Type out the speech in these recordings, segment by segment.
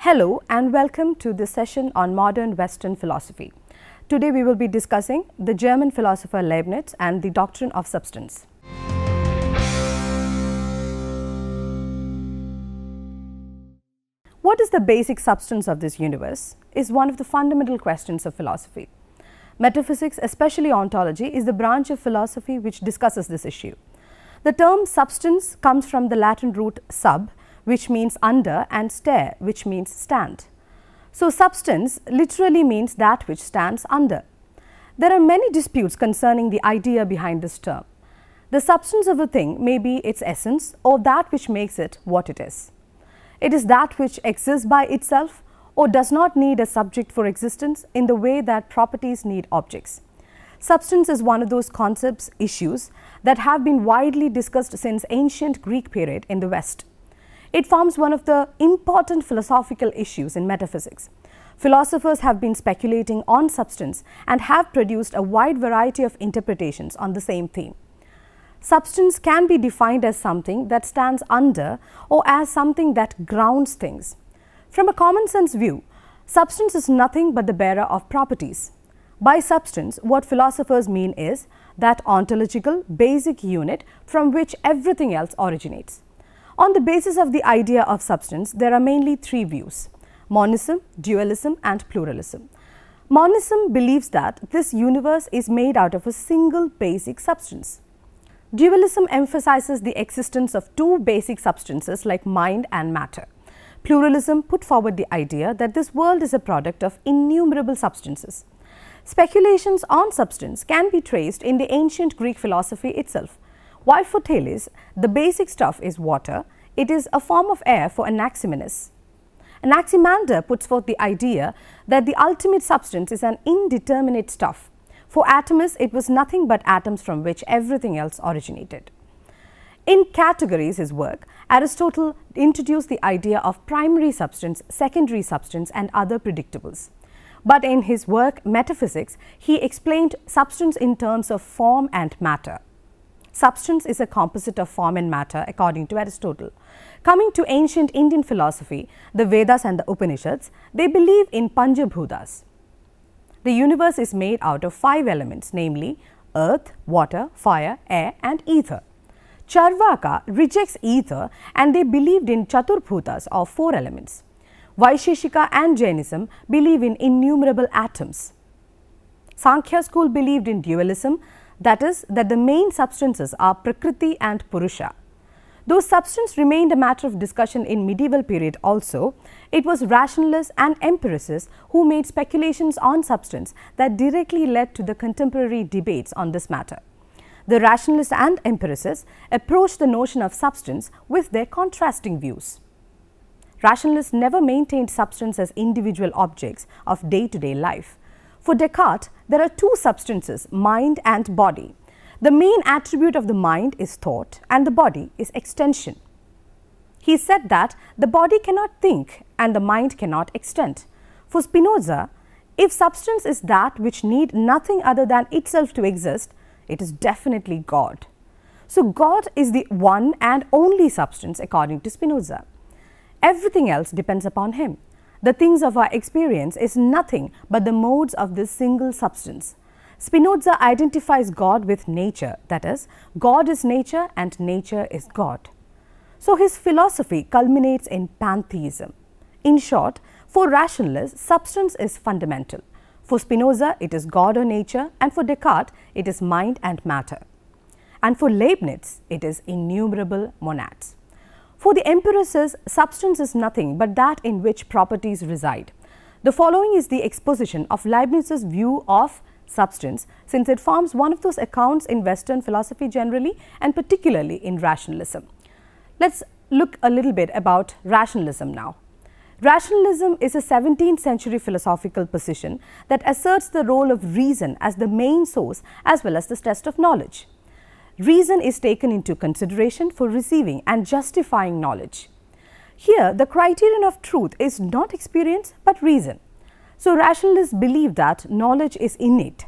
Hello and welcome to this session on modern Western philosophy. Today we will be discussing the German philosopher Leibniz and the doctrine of substance. What is the basic substance of this universe is one of the fundamental questions of philosophy. Metaphysics, especially ontology, is the branch of philosophy which discusses this issue. The term substance comes from the Latin root sub, which means under, and stare, which means stand. So, substance literally means that which stands under. There are many disputes concerning the idea behind this term. The substance of a thing may be its essence or that which makes it what it is. It is that which exists by itself or does not need a subject for existence in the way that properties need objects. Substance is one of those concepts, issues that have been widely discussed since ancient Greek period in the West. It forms one of the important philosophical issues in metaphysics. Philosophers have been speculating on substance and have produced a wide variety of interpretations on the same theme. Substance can be defined as something that stands under or as something that grounds things. From a common sense view, substance is nothing but the bearer of properties. By substance, what philosophers mean is that ontological basic unit from which everything else originates. On the basis of the idea of substance, there are mainly three views: monism, dualism and pluralism. Monism believes that this universe is made out of a single basic substance. Dualism emphasizes the existence of two basic substances like mind and matter. Pluralism put forward the idea that this world is a product of innumerable substances. Speculations on substance can be traced in the ancient Greek philosophy itself. While for Thales, the basic stuff is water, it is a form of air for Anaximenes. Anaximander puts forth the idea that the ultimate substance is an indeterminate stuff. For Atomus, it was nothing but atoms from which everything else originated. In Categories, his work, Aristotle introduced the idea of primary substance, secondary substance and other predictables. But in his work Metaphysics, he explained substance in terms of form and matter. Substance is a composite of form and matter according to Aristotle. Coming to ancient Indian philosophy, the Vedas and the Upanishads, they believe in Panchabhutas. The universe is made out of 5 elements, namely earth, water, fire, air and ether. Charvaka rejects ether and they believed in Chaturbhutas or 4 elements. Vaisheshika and Jainism believe in innumerable atoms. Sankhya school believed in dualism, that is, that the main substances are Prakriti and Purusha. Though substance remained a matter of discussion in medieval period also, it was rationalists and empiricists who made speculations on substance that directly led to the contemporary debates on this matter. The rationalists and empiricists approached the notion of substance with their contrasting views. Rationalists never maintained substance as individual objects of day-to-day life. For Descartes, there are two substances, mind and body. The main attribute of the mind is thought and the body is extension. He said that the body cannot think and the mind cannot extend. For Spinoza, if substance is that which need nothing other than itself to exist, it is definitely God. So, God is the one and only substance according to Spinoza. Everything else depends upon him. The things of our experience is nothing but the modes of this single substance. Spinoza identifies God with nature, that is, God is nature and nature is God. So, his philosophy culminates in pantheism. In short, for rationalists, substance is fundamental. For Spinoza, it is God or nature, and for Descartes, it is mind and matter. And for Leibniz, it is innumerable monads. For the empiricists, substance is nothing but that in which properties reside. The following is the exposition of Leibniz's view of substance, since it forms one of those accounts in Western philosophy generally and particularly in rationalism. Let's look a little bit about rationalism now. Rationalism is a 17th century philosophical position that asserts the role of reason as the main source as well as the test of knowledge. Reason is taken into consideration for receiving and justifying knowledge. Here, the criterion of truth is not experience but reason. So, rationalists believe that knowledge is innate.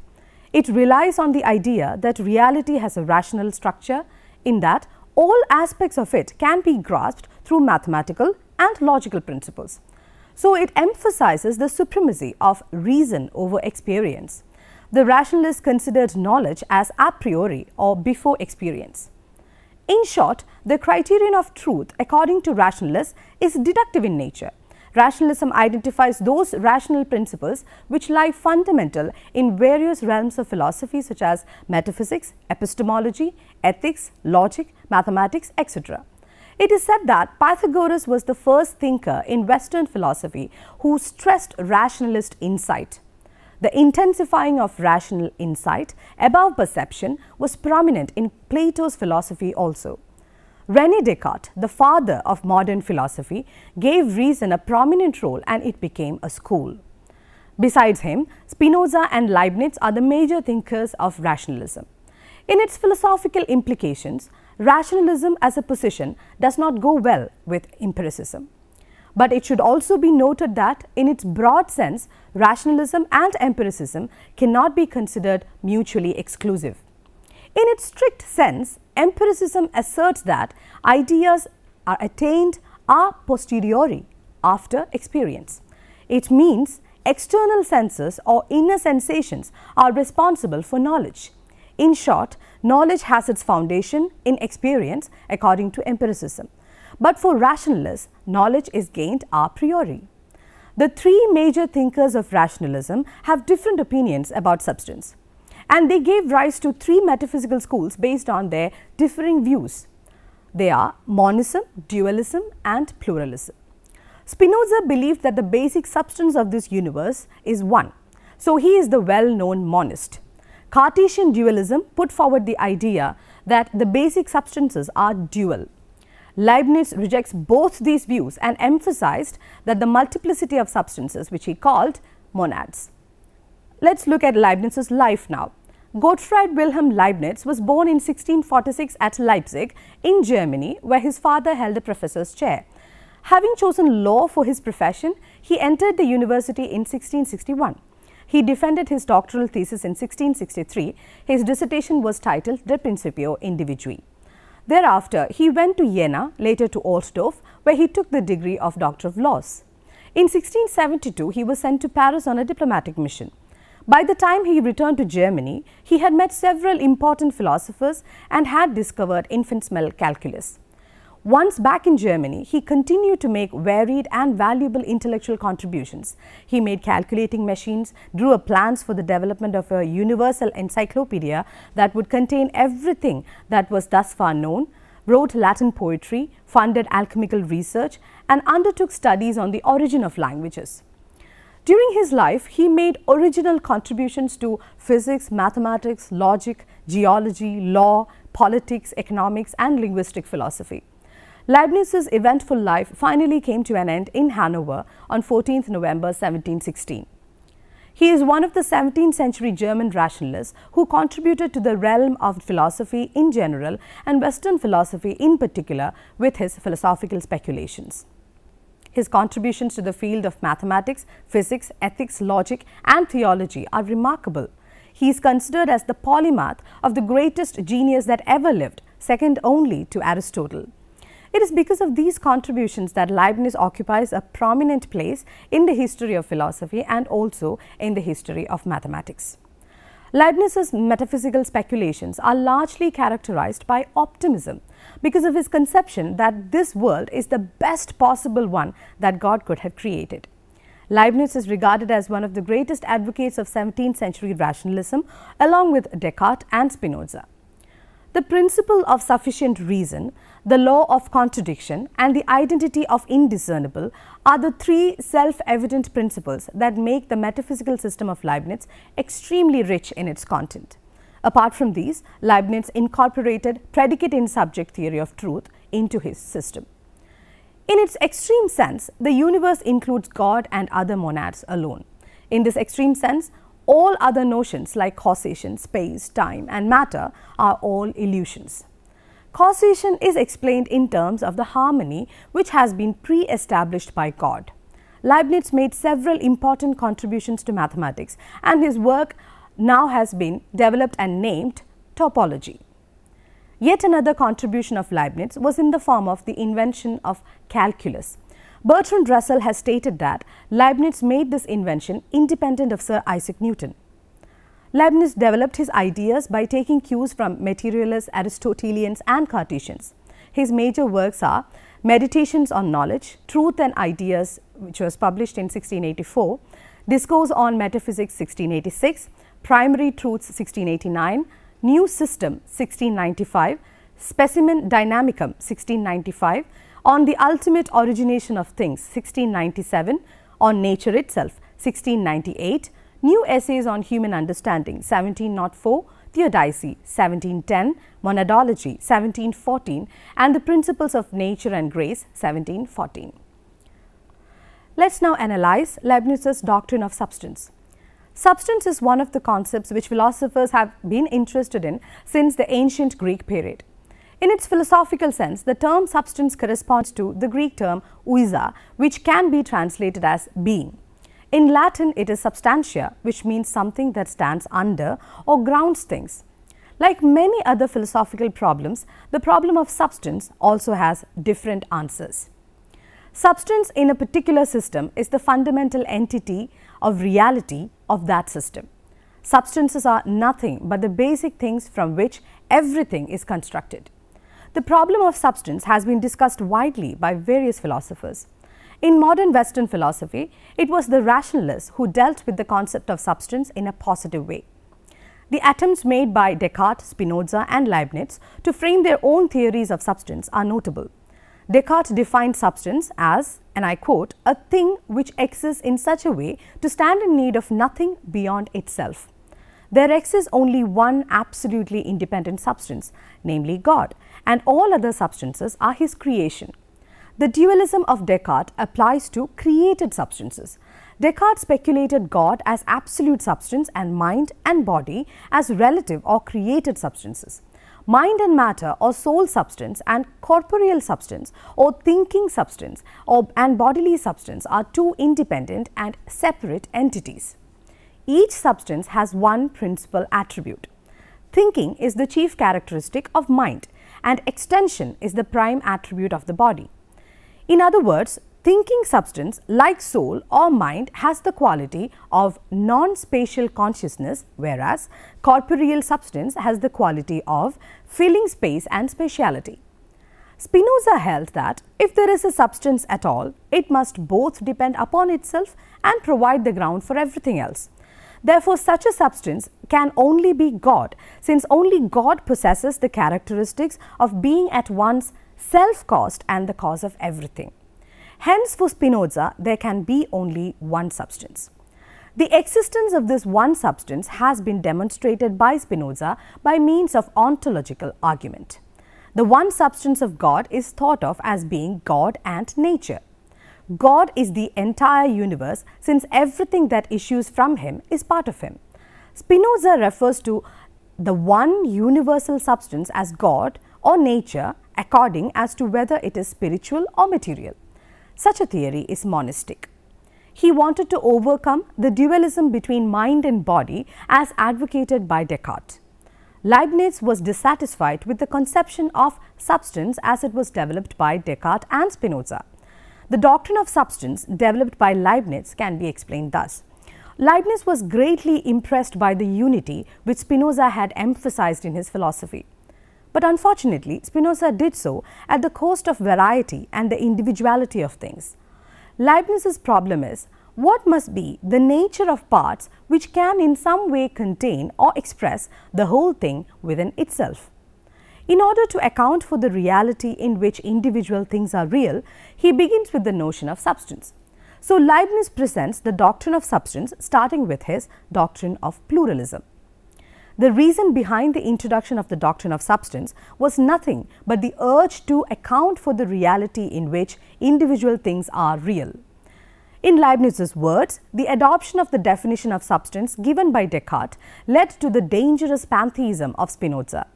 It relies on the idea that reality has a rational structure, in that all aspects of it can be grasped through mathematical and logical principles. So it emphasizes the supremacy of reason over experience. The rationalists considered knowledge as a priori or before experience. In short, the criterion of truth, according to rationalists, is deductive in nature. Rationalism identifies those rational principles which lie fundamental in various realms of philosophy such as metaphysics, epistemology, ethics, logic, mathematics, etc. It is said that Pythagoras was the first thinker in Western philosophy who stressed rationalist insight. The intensifying of rational insight above perception was prominent in Plato's philosophy also. René Descartes, the father of modern philosophy, gave reason a prominent role and it became a school. Besides him, Spinoza and Leibniz are the major thinkers of rationalism. In its philosophical implications, rationalism as a position does not go well with empiricism. But it should also be noted that in its broad sense, rationalism and empiricism cannot be considered mutually exclusive. In its strict sense, empiricism asserts that ideas are attained a posteriori, after experience. It means external senses or inner sensations are responsible for knowledge. In short, knowledge has its foundation in experience according to empiricism. But for rationalists, knowledge is gained a priori. The three major thinkers of rationalism have different opinions about substance, and they gave rise to three metaphysical schools based on their differing views. They are monism, dualism, and pluralism. Spinoza believed that the basic substance of this universe is one, so he is the well-known monist. Cartesian dualism put forward the idea that the basic substances are dual. Leibniz rejects both these views and emphasized that the multiplicity of substances, which he called monads. Let's look at Leibniz's life now. Gottfried Wilhelm Leibniz was born in 1646 at Leipzig in Germany, where his father held a professor's chair. Having chosen law for his profession, he entered the university in 1661. He defended his doctoral thesis in 1663. His dissertation was titled De Principio Individui. Thereafter, he went to Jena, later to Altdorf, where he took the degree of Doctor of Laws. In 1672, he was sent to Paris on a diplomatic mission. By the time he returned to Germany, he had met several important philosophers and had discovered infinitesimal calculus. Once back in Germany, he continued to make varied and valuable intellectual contributions. He made calculating machines, drew up plans for the development of a universal encyclopedia that would contain everything that was thus far known, wrote Latin poetry, funded alchemical research, and undertook studies on the origin of languages. During his life, he made original contributions to physics, mathematics, logic, geology, law, politics, economics, and linguistic philosophy. Leibniz's eventful life finally came to an end in Hanover on 14th November 1716. He is one of the 17th century German rationalists who contributed to the realm of philosophy in general and Western philosophy in particular with his philosophical speculations. His contributions to the field of mathematics, physics, ethics, logic, and theology are remarkable. He is considered as the polymath of the greatest genius that ever lived, second only to Aristotle. It is because of these contributions that Leibniz occupies a prominent place in the history of philosophy and also in the history of mathematics. Leibniz's metaphysical speculations are largely characterized by optimism because of his conception that this world is the best possible one that God could have created. Leibniz is regarded as one of the greatest advocates of 17th century rationalism along with Descartes and Spinoza. The principle of sufficient reason, the law of contradiction, and the identity of indiscernible are the three self-evident principles that make the metaphysical system of Leibniz extremely rich in its content. Apart from these, Leibniz incorporated predicate in subject theory of truth into his system. In its extreme sense, the universe includes God and other monads alone. In this extreme sense, all other notions like causation, space, time, and matter are all illusions. Causation is explained in terms of the harmony which has been pre-established by God. Leibniz made several important contributions to mathematics, and his work now has been developed and named topology. Yet another contribution of Leibniz was in the form of the invention of calculus. Bertrand Russell has stated that Leibniz made this invention independent of Sir Isaac Newton. Leibniz developed his ideas by taking cues from materialists, Aristotelians and Cartesians. His major works are Meditations on Knowledge, Truth and Ideas, which was published in 1684, Discourse on Metaphysics 1686, Primary Truths 1689, New System 1695, Specimen Dynamicum 1695, On the Ultimate Origination of Things 1697, On Nature Itself 1698, New Essays on Human Understanding 1704, Theodicy 1710, Monadology 1714 and The Principles of Nature and Grace 1714. Let's now analyze Leibniz's doctrine of substance. Substance is one of the concepts which philosophers have been interested in since the ancient Greek period. In its philosophical sense, the term substance corresponds to the Greek term ousia, which can be translated as being. In Latin, it is substantia, which means something that stands under or grounds things. Like many other philosophical problems, the problem of substance also has different answers. Substance in a particular system is the fundamental entity of reality of that system. Substances are nothing but the basic things from which everything is constructed. The problem of substance has been discussed widely by various philosophers. In modern Western philosophy, it was the rationalists who dealt with the concept of substance in a positive way. The attempts made by Descartes, Spinoza and Leibniz to frame their own theories of substance are notable. Descartes defined substance as, and I quote, a thing which exists in such a way to stand in need of nothing beyond itself. There exists only one absolutely independent substance, namely God, and all other substances are his creation. The dualism of Descartes applies to created substances. Descartes speculated God as absolute substance and mind and body as relative or created substances. Mind and matter or soul substance and corporeal substance or thinking substance and bodily substance are two independent and separate entities. Each substance has one principal attribute. Thinking is the chief characteristic of mind and extension is the prime attribute of the body. In other words, thinking substance like soul or mind has the quality of non-spatial consciousness, whereas corporeal substance has the quality of filling space and spatiality. Spinoza held that if there is a substance at all, it must both depend upon itself and provide the ground for everything else. Therefore, such a substance can only be God, since only God possesses the characteristics of being at once self-caused and the cause of everything. Hence, for Spinoza, there can be only one substance. The existence of this one substance has been demonstrated by Spinoza by means of ontological argument. The one substance of God is thought of as being God and nature. God is the entire universe, since everything that issues from him is part of him. Spinoza refers to the one universal substance as God or nature according as to whether it is spiritual or material. Such a theory is monistic. He wanted to overcome the dualism between mind and body as advocated by Descartes. Leibniz was dissatisfied with the conception of substance as it was developed by Descartes and Spinoza. The doctrine of substance developed by Leibniz can be explained thus. Leibniz was greatly impressed by the unity which Spinoza had emphasized in his philosophy. But unfortunately, Spinoza did so at the cost of variety and the individuality of things. Leibniz's problem is, what must be the nature of parts which can in some way contain or express the whole thing within itself? In order to account for the reality in which individual things are real, he begins with the notion of substance. So, Leibniz presents the doctrine of substance starting with his doctrine of pluralism. The reason behind the introduction of the doctrine of substance was nothing but the urge to account for the reality in which individual things are real. In Leibniz's words, the adoption of the definition of substance given by Descartes led to the dangerous pantheism of Spinoza.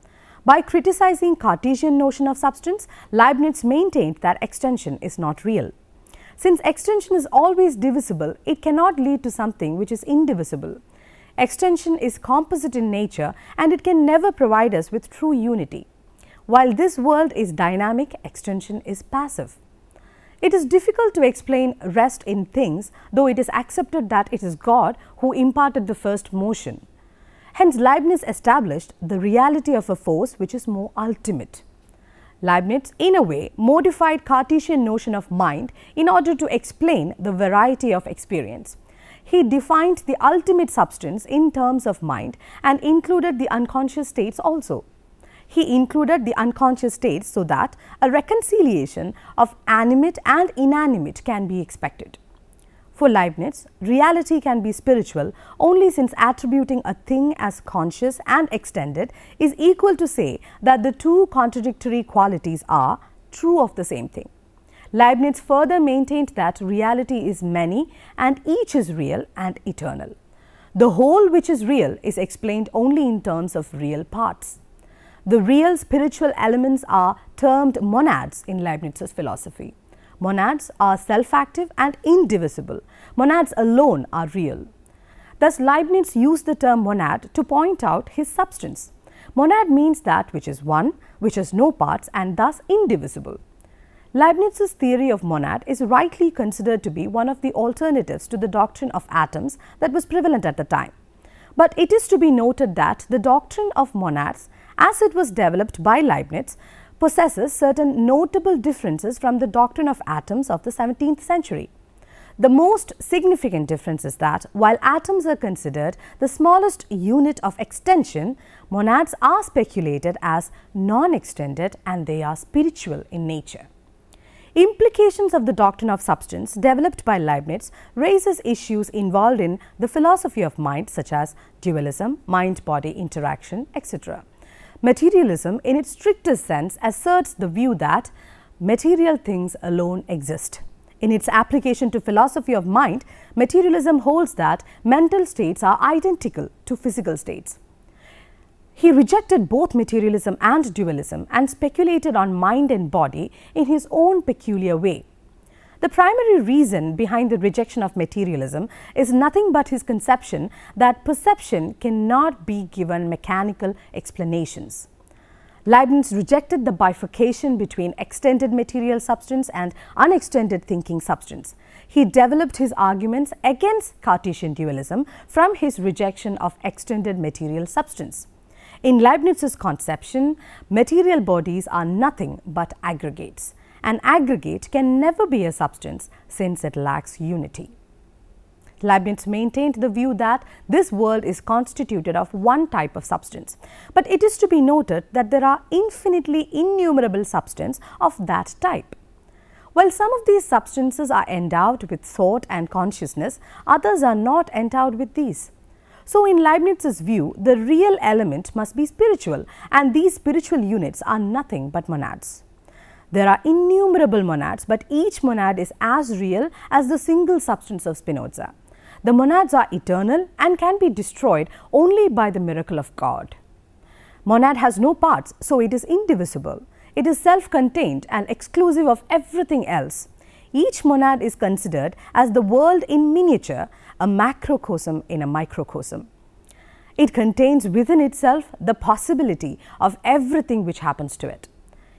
By criticizing Cartesian notion of substance, Leibniz maintained that extension is not real. Since extension is always divisible, it cannot lead to something which is indivisible. Extension is composite in nature and it can never provide us with true unity. While this world is dynamic, extension is passive. It is difficult to explain rest in things, though it is accepted that it is God who imparted the first motion. Hence, Leibniz established the reality of a force which is more ultimate. Leibniz, in a way, modified Cartesian notion of mind in order to explain the variety of experience. He defined the ultimate substance in terms of mind and included the unconscious states also. He included the unconscious states so that a reconciliation of animate and inanimate can be expected. For Leibniz, reality can be spiritual only since attributing a thing as conscious and extended is equal to say that the two contradictory qualities are true of the same thing. Leibniz further maintained that reality is many and each is real and eternal. The whole which is real is explained only in terms of real parts. The real spiritual elements are termed monads in Leibniz's philosophy. Monads are self-active and indivisible. Monads alone are real. Thus, Leibniz used the term monad to point out his substance. Monad means that which is one, which has no parts and thus indivisible. Leibniz's theory of monad is rightly considered to be one of the alternatives to the doctrine of atoms that was prevalent at the time. But it is to be noted that the doctrine of monads, as it was developed by Leibniz, possesses certain notable differences from the doctrine of atoms of the 17th century. The most significant difference is that while atoms are considered the smallest unit of extension, monads are speculated as non-extended and they are spiritual in nature. Implications of the doctrine of substance developed by Leibniz raises issues involved in the philosophy of mind such as dualism, mind-body interaction, etc. Materialism, in its strictest sense, asserts the view that material things alone exist. In its application to philosophy of mind, materialism holds that mental states are identical to physical states. He rejected both materialism and dualism and speculated on mind and body in his own peculiar way. The primary reason behind the rejection of materialism is nothing but his conception that perception cannot be given mechanical explanations. Leibniz rejected the bifurcation between extended material substance and unextended thinking substance. He developed his arguments against Cartesian dualism from his rejection of extended material substance. In Leibniz's conception, material bodies are nothing but aggregates. An aggregate can never be a substance since it lacks unity. Leibniz maintained the view that this world is constituted of one type of substance, but it is to be noted that there are infinitely innumerable substances of that type. While some of these substances are endowed with thought and consciousness, others are not endowed with these. So, in Leibniz's view, the real element must be spiritual, and these spiritual units are nothing but monads. There are innumerable monads, but each monad is as real as the single substance of Spinoza. The monads are eternal and can be destroyed only by the miracle of God. Monad has no parts, so it is indivisible. It is self-contained and exclusive of everything else. Each monad is considered as the world in miniature, a macrocosm in a microcosm. It contains within itself the possibility of everything which happens to it.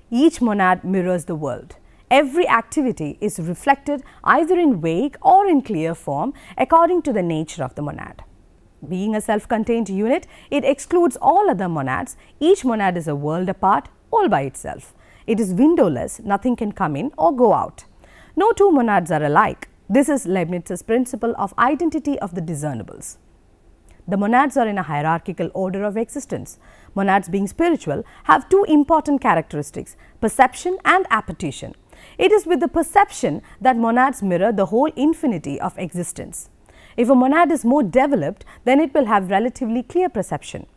Each monad mirrors the world. Every activity is reflected either in vague or in clear form according to the nature of the monad. Being a self-contained unit, it excludes all other monads. Each monad is a world apart, all by itself. It is windowless, nothing can come in or go out. No two monads are alike. This is Leibniz's principle of identity of the discernibles. The monads are in a hierarchical order of existence. Monads, being spiritual, have two important characteristics, perception and appetition. It is with the perception that monads mirror the whole infinity of existence. If a monad is more developed, then it will have relatively clear perception.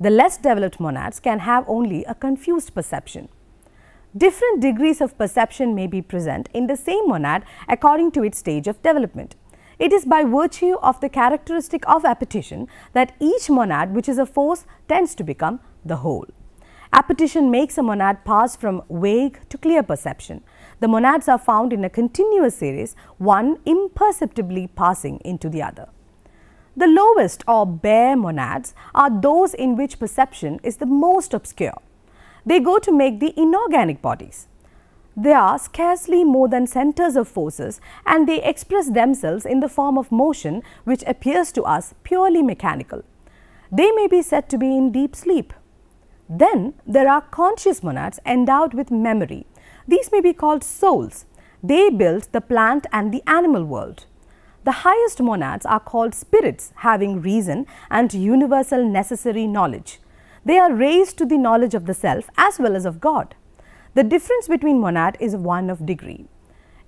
The less developed monads can have only a confused perception. Different degrees of perception may be present in the same monad according to its stage of development. It is by virtue of the characteristic of appetition that each monad, which is a force, tends to become the whole. Appetition makes a monad pass from vague to clear perception. The monads are found in a continuous series, one imperceptibly passing into the other. The lowest or bare monads are those in which perception is the most obscure. They go to make the inorganic bodies. They are scarcely more than centers of forces, and they express themselves in the form of motion which appears to us purely mechanical. They may be said to be in deep sleep. Then there are conscious monads endowed with memory. These may be called souls. They build the plant and the animal world. The highest monads are called spirits, having reason and universal necessary knowledge. They are raised to the knowledge of the self as well as of God. The difference between monad is one of degree.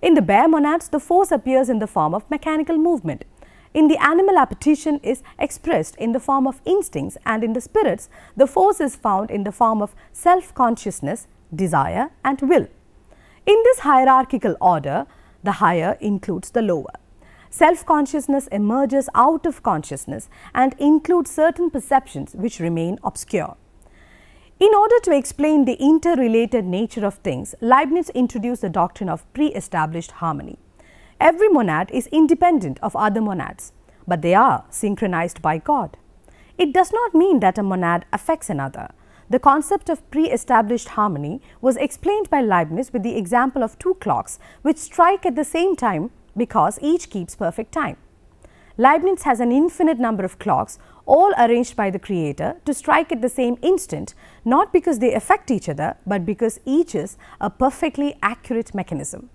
In the bare monads, the force appears in the form of mechanical movement. In the animal, appetition is expressed in the form of instincts, and in the spirits, the force is found in the form of self-consciousness, desire and will. In this hierarchical order, the higher includes the lower. Self-consciousness emerges out of consciousness and includes certain perceptions which remain obscure. In order to explain the interrelated nature of things, Leibniz introduced the doctrine of pre-established harmony. Every monad is independent of other monads, but they are synchronized by God. It does not mean that a monad affects another. The concept of pre-established harmony was explained by Leibniz with the example of two clocks which strike at the same time because each keeps perfect time. Leibniz has an infinite number of clocks, all arranged by the Creator to strike at the same instant, not because they affect each other, but because each is a perfectly accurate mechanism.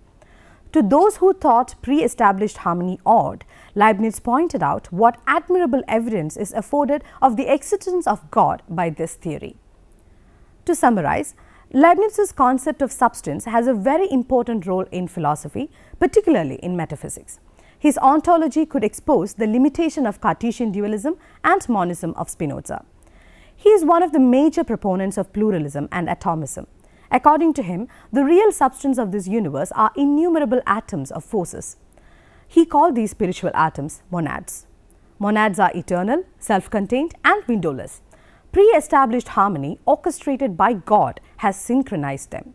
To those who thought pre-established harmony odd, Leibniz pointed out what admirable evidence is afforded of the existence of God by this theory. To summarize, Leibniz's concept of substance has a very important role in philosophy, particularly in metaphysics. His ontology could expose the limitation of Cartesian dualism and monism of Spinoza. He is one of the major proponents of pluralism and atomism. According to him, the real substance of this universe are innumerable atoms of forces. He called these spiritual atoms monads. Monads are eternal, self-contained and windowless. Pre-established harmony orchestrated by God has synchronized them.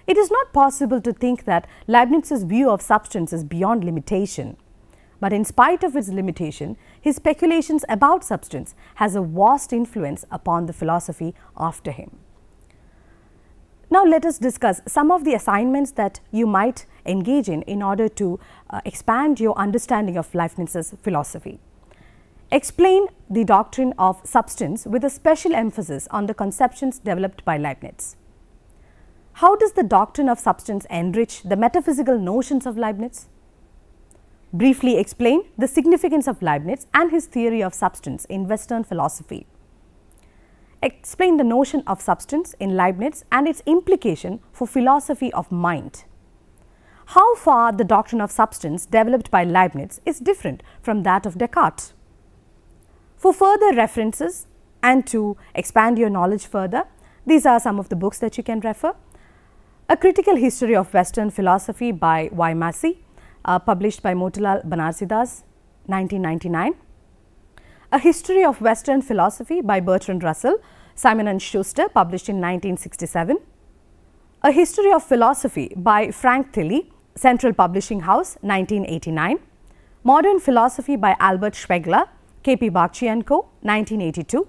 It is not possible to think that Leibniz's view of substance is beyond limitation. But in spite of its limitation, his speculations about substance has a vast influence upon the philosophy after him. Now let us discuss some of the assignments that you might engage in order to expand your understanding of Leibniz's philosophy. Explain the doctrine of substance with a special emphasis on the conceptions developed by Leibniz. How does the doctrine of substance enrich the metaphysical notions of Leibniz? Briefly explain the significance of Leibniz and his theory of substance in Western philosophy. Explain the notion of substance in Leibniz and its implication for philosophy of mind. How far the doctrine of substance developed by Leibniz is different from that of Descartes. For further references and to expand your knowledge further, these are some of the books that you can refer. A Critical History of Western Philosophy by Y. Massey, published by Motilal Banarsidass, 1999. A History of Western Philosophy by Bertrand Russell, Simon & Schuster, published in 1967. A History of Philosophy by Frank Tilly, Central Publishing House, 1989. Modern Philosophy by Albert Schweigler, K.P. Bagchi & Co., 1982.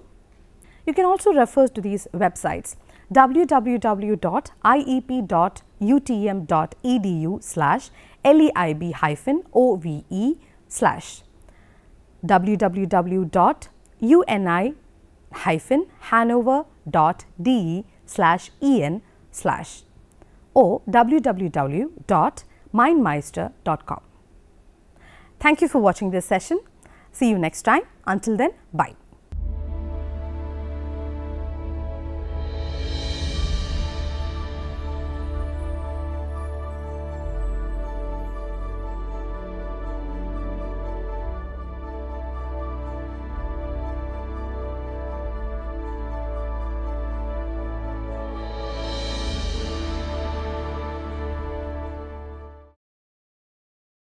You can also refer to these websites www.iep.edu/leib-ove/ www.uni-hanover.de/en/ or www.mindmeister.com. Thank you for watching this session. See you next time. Until then, bye.